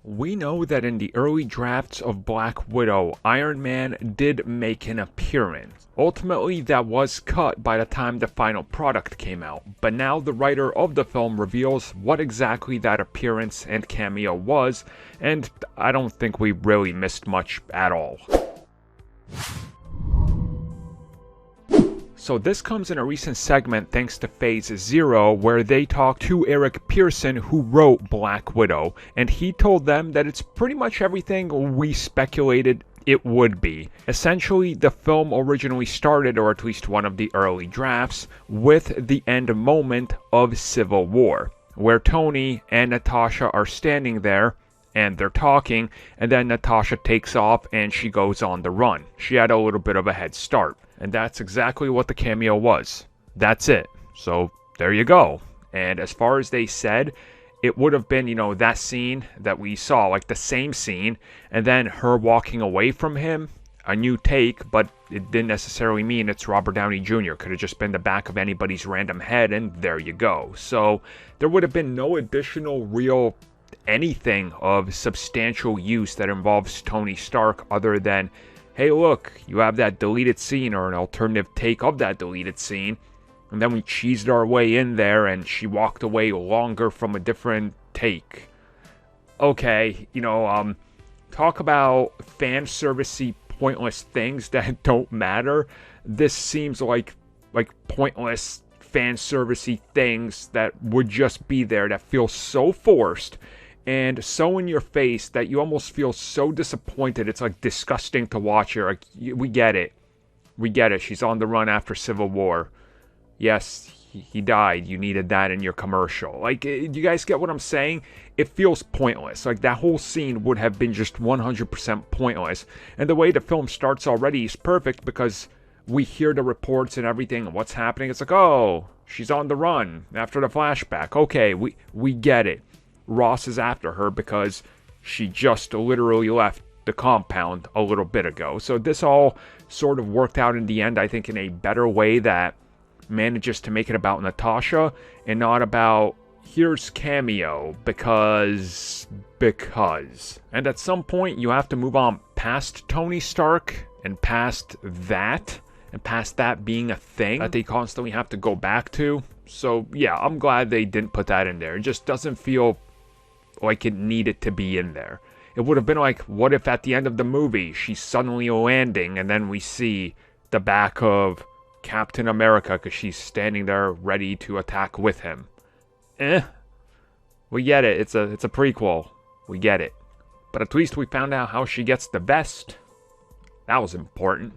We know that in the early drafts of Black Widow, Iron Man did make an appearance. Ultimately, that was cut by the time the final product came out, but now the writer of the film reveals what exactly that appearance and cameo was, and I don't think we really missed much at all. So this comes in a recent segment thanks to Phase Zero, where they talked to Eric Pearson, who wrote Black Widow, and he told them that it's pretty much everything we speculated it would be. Essentially, the film originally started, or at least one of the early drafts, with the end moment of Civil War, where Tony and Natasha are standing there, and they're talking, and then Natasha takes off and she goes on the run. She had a little bit of a head start. And that's exactly what the cameo was. That's it. So there you go. And as far as they said, it would have been, that scene that we saw, like the same scene, and then her walking away from him, a new take, but it didn't necessarily mean it's Robert Downey Jr. Could have just been the back of anybody's random head, and there you go. So there would have been no additional real anything of substantial use that involves Tony Stark other than, hey look, you have that deleted scene or an alternative take of that deleted scene, and then we cheesed our way in there and she walked away longer from a different take. Okay, talk about fan servicey pointless things that don't matter. This seems like pointless fan servicey things that would just be there that feel so forced and so in your face that you almost feel so disappointed. It's like disgusting to watch her. Like, we get it. We get it. She's on the run after Civil War. Yes, he died. You needed that in your commercial. Like, do you guys get what I'm saying? It feels pointless. Like, that whole scene would have been just 100% pointless. And the way the film starts already is perfect because we hear the reports and everything and what's happening. It's like, oh, she's on the run after the flashback. Okay, we get it. Ross is after her because she just literally left the compound a little bit ago. So this all sort of worked out in the end, I think, in a better way that manages to make it about Natasha and not about, here's Cameo because. And at some point, you have to move on past Tony Stark and past that being a thing that they constantly have to go back to. So yeah, I'm glad they didn't put that in there. It just doesn't feel like it needed to be in there. It would have been like, what if at the end of the movie she's suddenly landing and then we see the back of Captain America because she's standing there ready to attack with him. We get it. It's a prequel. We get it. But at least we found out how she gets the vest. That was important.